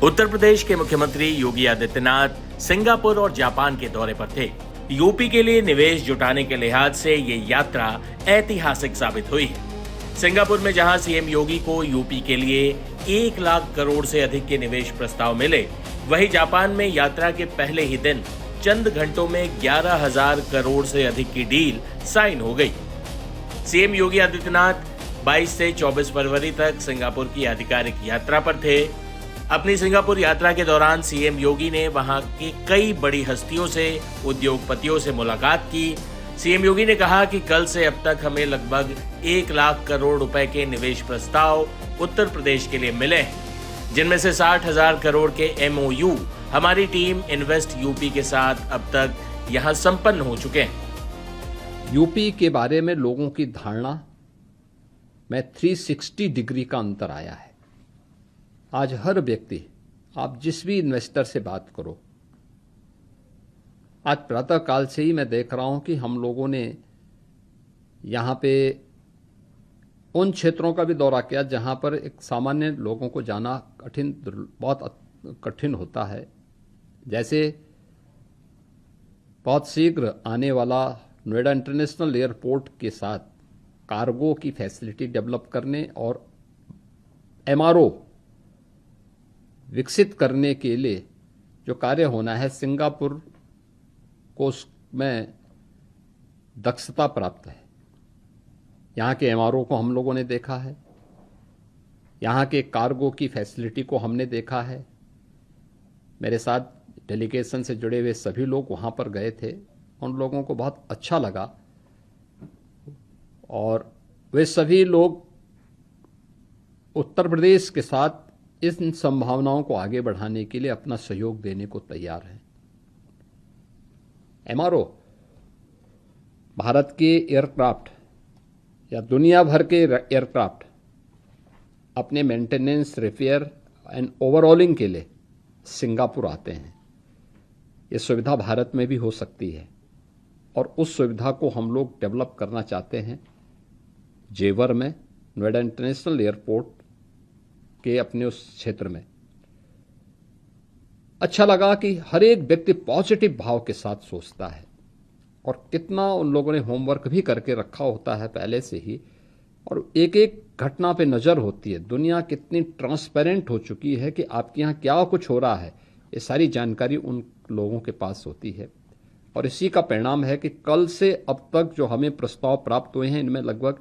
उत्तर प्रदेश के मुख्यमंत्री योगी आदित्यनाथ सिंगापुर और जापान के दौरे पर थे। यूपी के लिए निवेश जुटाने के लिहाज से ये यात्रा ऐतिहासिक साबित हुई है। सिंगापुर में जहां सीएम योगी को यूपी के लिए 1 लाख करोड़ से अधिक के निवेश प्रस्ताव मिले, वहीं जापान में यात्रा के पहले ही दिन चंद घंटों में 11,000 करोड़ से अधिक की डील साइन हो गई। सीएम योगी आदित्यनाथ 22 से 24 फरवरी तक सिंगापुर की आधिकारिक यात्रा पर थे। अपनी सिंगापुर यात्रा के दौरान सीएम योगी ने वहां की कई बड़ी हस्तियों से, उद्योगपतियों से मुलाकात की। सीएम योगी ने कहा कि कल से अब तक हमें लगभग 1 लाख करोड़ रुपए के निवेश प्रस्ताव उत्तर प्रदेश के लिए मिले हैं, जिनमें से 60,000 करोड़ के MOU हमारी टीम इन्वेस्ट यूपी के साथ अब तक यहां संपन्न हो चुके हैं। यूपी के बारे में लोगों की धारणा में 360 डिग्री का अंतर आया है। आज हर व्यक्ति, आप जिस भी इन्वेस्टर से बात करो, आज प्रातः काल से ही मैं देख रहा हूं कि हम लोगों ने यहां पे उन क्षेत्रों का भी दौरा किया जहां पर एक सामान्य लोगों को जाना बहुत कठिन होता है। जैसे बहुत शीघ्र आने वाला नोएडा इंटरनेशनल एयरपोर्ट के साथ कार्गो की फैसिलिटी डेवलप करने और MRO विकसित करने के लिए जो कार्य होना है, सिंगापुर को उसमें दक्षता प्राप्त है। यहाँ के MRO को हम लोगों ने देखा है, यहाँ के कार्गो की फैसिलिटी को हमने देखा है। मेरे साथ डेलीगेशन से जुड़े हुए सभी लोग वहाँ पर गए थे, उन लोगों को बहुत अच्छा लगा और वे सभी लोग उत्तर प्रदेश के साथ इन संभावनाओं को आगे बढ़ाने के लिए अपना सहयोग देने को तैयार हैं। MRO भारत के एयरक्राफ्ट या दुनिया भर के एयरक्राफ्ट अपने मेंटेनेंस, रिपेयर एंड ओवरऑलिंग के लिए सिंगापुर आते हैं। ये सुविधा भारत में भी हो सकती है और उस सुविधा को हम लोग डेवलप करना चाहते हैं। जेवर में नोएडा इंटरनेशनल एयरपोर्ट के अपने उस क्षेत्र में अच्छा लगा कि हर एक व्यक्ति पॉजिटिव भाव के साथ सोचता है और कितना उन लोगों ने होमवर्क भी करके रखा होता है पहले से ही, और एक एक घटना पे नजर होती है। दुनिया कितनी ट्रांसपेरेंट हो चुकी है कि आपके यहाँ क्या कुछ हो रहा है, ये सारी जानकारी उन लोगों के पास होती है। और इसी का परिणाम है कि कल से अब तक जो हमें प्रस्ताव प्राप्त हुए हैं, इनमें लगभग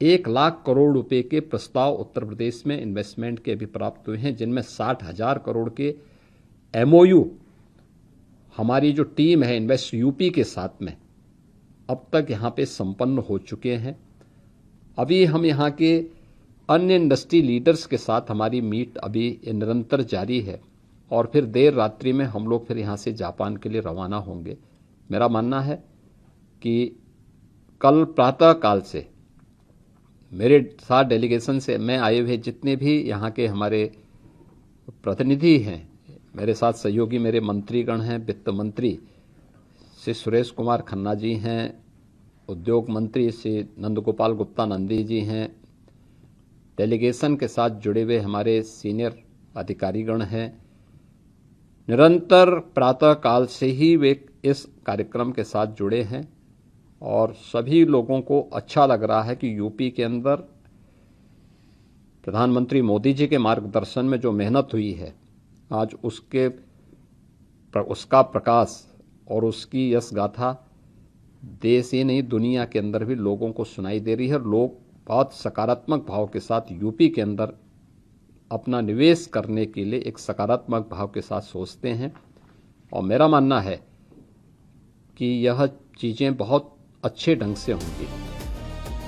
1 लाख करोड़ रुपए के प्रस्ताव उत्तर प्रदेश में इन्वेस्टमेंट के भी प्राप्त हुए हैं, जिनमें 60,000 करोड़ के MOU हमारी जो टीम है इन्वेस्ट यूपी के साथ में अब तक यहाँ पे संपन्न हो चुके हैं। अभी हम यहाँ के अन्य इंडस्ट्री लीडर्स के साथ हमारी मीट अभी निरंतर जारी है और फिर देर रात्रि में हम लोग फिर यहाँ से जापान के लिए रवाना होंगे। मेरा मानना है कि कल प्रातः काल से मेरे साथ डेलीगेशन से में आए हुए जितने भी यहाँ के हमारे प्रतिनिधि हैं, मेरे साथ सहयोगी मेरे मंत्रीगण हैं, वित्त मंत्री श्री सुरेश कुमार खन्ना जी हैं, उद्योग मंत्री श्री नंदगोपाल गुप्ता नंदी जी हैं, डेलीगेशन के साथ जुड़े हुए हमारे सीनियर अधिकारीगण हैं। निरंतर प्रातः काल से ही वे इस कार्यक्रम के साथ जुड़े हैं और सभी लोगों को अच्छा लग रहा है कि यूपी के अंदर प्रधानमंत्री मोदी जी के मार्गदर्शन में जो मेहनत हुई है, आज उसका प्रकाश और उसकी यश गाथा देश ही नहीं दुनिया के अंदर भी लोगों को सुनाई दे रही है। लोग बहुत सकारात्मक भाव के साथ यूपी के अंदर अपना निवेश करने के लिए एक सकारात्मक भाव के साथ सोचते हैं और मेरा मानना है कि यह चीज़ें बहुत अच्छे ढंग से होंगी।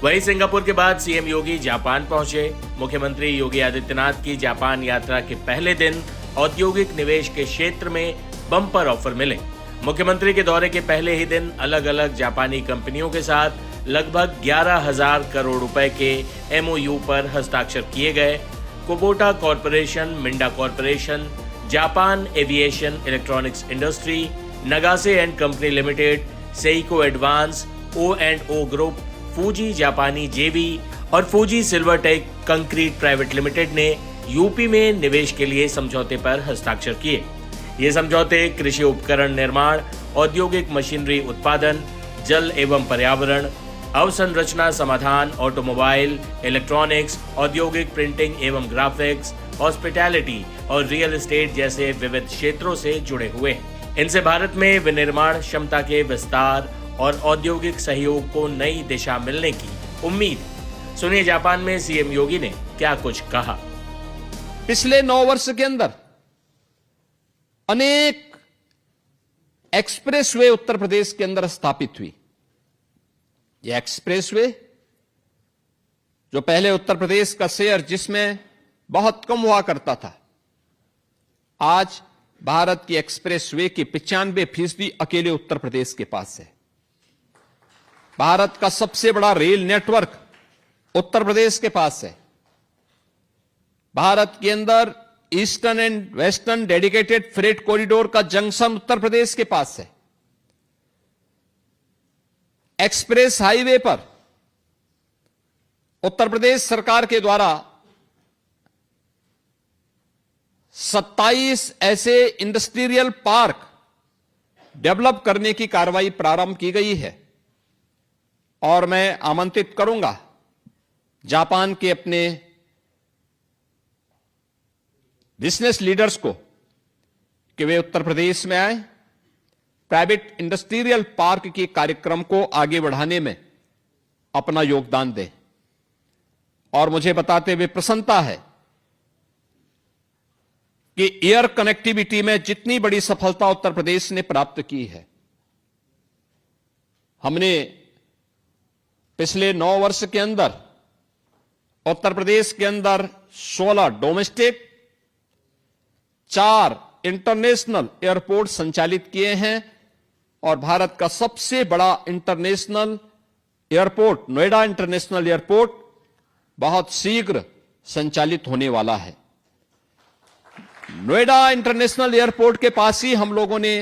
वहीं सिंगापुर के बाद सीएम योगी जापान पहुंचे। मुख्यमंत्री योगी आदित्यनाथ की जापान यात्रा के पहले दिन औद्योगिक निवेश के क्षेत्र में बम्पर ऑफर मिले। मुख्यमंत्री के दौरे के पहले ही दिन अलग अलग जापानी कंपनियों के साथ लगभग 11,000 करोड़ रुपए के MOU पर हस्ताक्षर किए गए। Kubota Corporation, Minda Corporation, Japan Aviation Electronics Industry, Nagase and Company Limited, Seiko Advance, O&O group, Fuji Japanese JV और Fuji Silvertech Concrete Private Limited ने यूपी में निवेश के लिए समझौते पर हस्ताक्षर किए। ये समझौते कृषि उपकरण निर्माण, औद्योगिक मशीनरी उत्पादन, जल एवं पर्यावरण, अवसंरचना समाधान, ऑटोमोबाइल, इलेक्ट्रॉनिक्स, औद्योगिक प्रिंटिंग एवं ग्राफिक्स, हॉस्पिटैलिटी और रियल एस्टेट जैसे विविध क्षेत्रों से जुड़े हुए हैं। इनसे भारत में विनिर्माण क्षमता के विस्तार और औद्योगिक सहयोग को नई दिशा मिलने की उम्मीद है। सुनिए जापान में सीएम योगी ने क्या कुछ कहा। पिछले 9 वर्ष के अंदर अनेक एक्सप्रेसवे उत्तर प्रदेश के अंदर स्थापित हुई। यह एक्सप्रेसवे जो पहले उत्तर प्रदेश का शेयर जिसमें बहुत कम हुआ करता था, आज भारत की एक्सप्रेसवे की 95% अकेले उत्तर प्रदेश के पास है। भारत का सबसे बड़ा रेल नेटवर्क उत्तर प्रदेश के पास है। भारत के अंदर eastern and western dedicated freight corridor का जंक्शन उत्तर प्रदेश के पास है। एक्सप्रेस हाईवे पर उत्तर प्रदेश सरकार के द्वारा 27 ऐसे इंडस्ट्रियल पार्क डेवलप करने की कार्रवाई प्रारंभ की गई है और मैं आमंत्रित करूंगा जापान के अपने बिजनेस लीडर्स को कि वे उत्तर प्रदेश में आए, प्राइवेट इंडस्ट्रियल पार्क के कार्यक्रम को आगे बढ़ाने में अपना योगदान दें। और मुझे बताते हुए प्रसन्नता है कि एयर कनेक्टिविटी में जितनी बड़ी सफलता उत्तर प्रदेश ने प्राप्त की है, हमने पिछले 9 वर्ष के अंदर उत्तर प्रदेश के अंदर 16 डोमेस्टिक, 4 इंटरनेशनल एयरपोर्ट संचालित किए हैं और भारत का सबसे बड़ा international airport Noida international airport बहुत शीघ्र संचालित होने वाला है। नोएडा इंटरनेशनल एयरपोर्ट के पास ही हम लोगों ने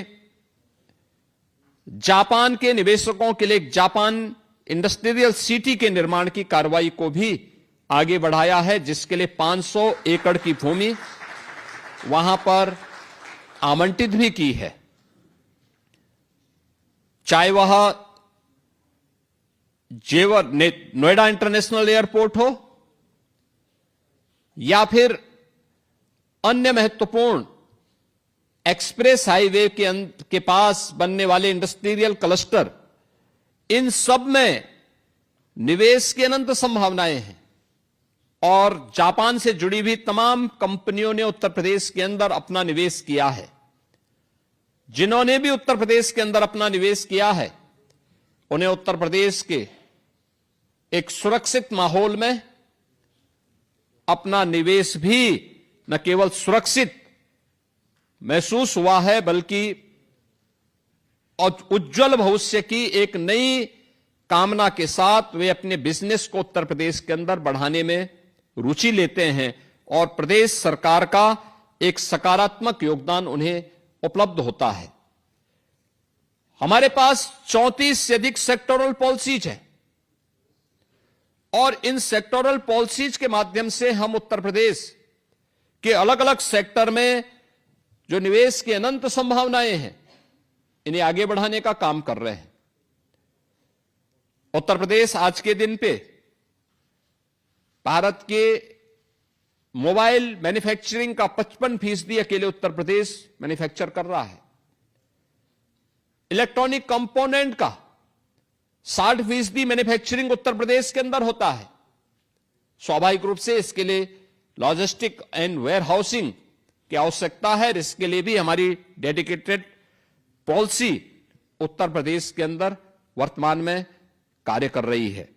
जापान के निवेशकों के लिए जापान इंडस्ट्रियल सिटी के निर्माण की कार्रवाई को भी आगे बढ़ाया है, जिसके लिए 500 एकड़ की भूमि वहां पर आवंटित भी की है। चाहे वह जेवर नोएडा इंटरनेशनल एयरपोर्ट हो या फिर अन्य महत्वपूर्ण एक्सप्रेस हाईवे के पास बनने वाले इंडस्ट्रियल क्लस्टर, इन सब में निवेश की अनंत संभावनाएं हैं और जापान से जुड़ी हुई तमाम कंपनियों ने उत्तर प्रदेश के अंदर अपना निवेश किया है। जिन्होंने भी उत्तर प्रदेश के अंदर अपना निवेश किया है, उन्हें उत्तर प्रदेश के एक सुरक्षित माहौल में अपना निवेश भी न केवल सुरक्षित महसूस हुआ है, बल्कि उज्जवल भविष्य की एक नई कामना के साथ वे अपने बिजनेस को उत्तर प्रदेश के अंदर बढ़ाने में रुचि लेते हैं और प्रदेश सरकार का एक सकारात्मक योगदान उन्हें उपलब्ध होता है। हमारे पास 34 से अधिक सेक्टोरल पॉलिसीज हैं और इन सेक्टोरल पॉलिसीज के माध्यम से हम उत्तर प्रदेश के अलग अलग सेक्टर में जो निवेश की अनंत संभावनाएं हैं, इन्हें आगे बढ़ाने का काम कर रहे हैं। उत्तर प्रदेश आज के दिन पे भारत के मोबाइल मैन्युफैक्चरिंग का 55% अकेले उत्तर प्रदेश मैन्युफैक्चर कर रहा है। इलेक्ट्रॉनिक कंपोनेंट का 60% मैन्युफैक्चरिंग उत्तर प्रदेश के अंदर होता है। स्वाभाविक रूप से इसके लिए लॉजिस्टिक एंड वेयर हाउसिंग की आवश्यकता है। इसके लिए भी हमारी डेडिकेटेड पॉलिसी उत्तर प्रदेश के अंदर वर्तमान में कार्य कर रही है।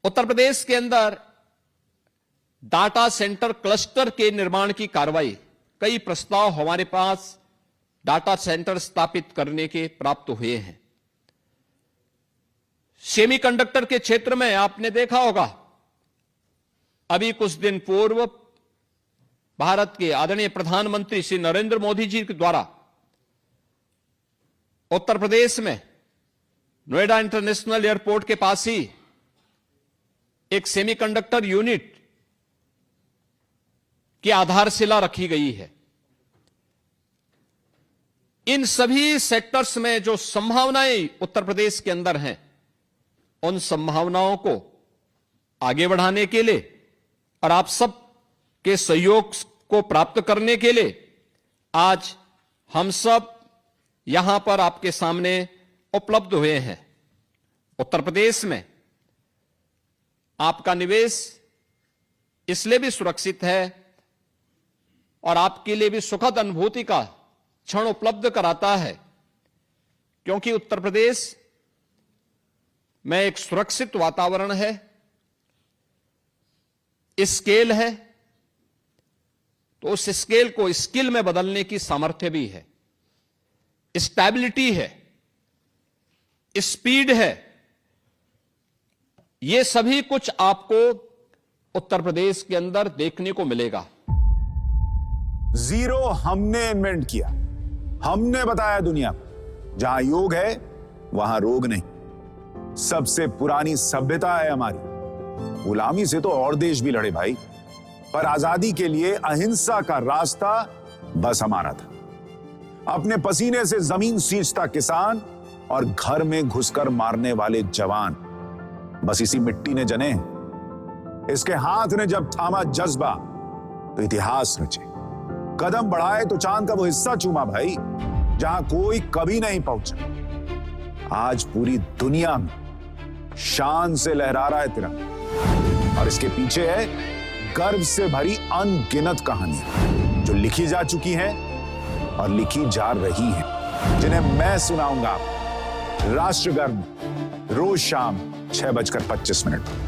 उत्तर प्रदेश के अंदर डाटा सेंटर क्लस्टर के निर्माण की कार्रवाई, कई प्रस्ताव हमारे पास डाटा सेंटर स्थापित करने के प्राप्त हुए हैं। सेमीकंडक्टर के क्षेत्र में आपने देखा होगा, अभी कुछ दिन पूर्व भारत के आदरणीय प्रधानमंत्री श्री नरेंद्र मोदी जी के द्वारा उत्तर प्रदेश में नोएडा इंटरनेशनल एयरपोर्ट के पास ही एक सेमीकंडक्टर यूनिट की आधारशिला रखी गई है। इन सभी सेक्टर्स में जो संभावनाएं उत्तर प्रदेश के अंदर हैं, उन संभावनाओं को आगे बढ़ाने के लिए और आप सब के सहयोग को प्राप्त करने के लिए आज हम सब यहां पर आपके सामने उपलब्ध हुए हैं। उत्तर प्रदेश में आपका निवेश इसलिए भी सुरक्षित है और आपके लिए भी सुखद अनुभूति का क्षण उपलब्ध कराता है, क्योंकि उत्तर प्रदेश में एक सुरक्षित वातावरण है, स्केल है, तो उस स्केल को स्किल में बदलने की सामर्थ्य भी है, स्टेबिलिटी है, स्पीड है। ये सभी कुछ आपको उत्तर प्रदेश के अंदर देखने को मिलेगा। जीरो हमने इन्वेंट किया, हमने बताया दुनिया को, जहां योग है वहां रोग नहीं। सबसे पुरानी सभ्यता है हमारी। गुलामी से तो और देश भी लड़े भाई, पर आजादी के लिए अहिंसा का रास्ता बस हमारा था। अपने पसीने से जमीन सींचता किसान और घर में घुसकर मारने वाले जवान, बस इसी मिट्टी ने जने हैं। इसके हाथ ने जब थामा जज्बा तो इतिहास रचे। कदम बढ़ाए तो चांद का वो हिस्सा चूमा भाई, जहां कोई कभी नहीं पहुंचा। आज पूरी दुनिया में शान से लहरा रहा है तिरंगा, और इसके पीछे है गर्व से भरी अनगिनत कहानियां जो लिखी जा चुकी हैं और लिखी जा रही हैं, जिन्हें मैं सुनाऊंगा आपको राष्ट्रगान रोज शाम 6:25 पर।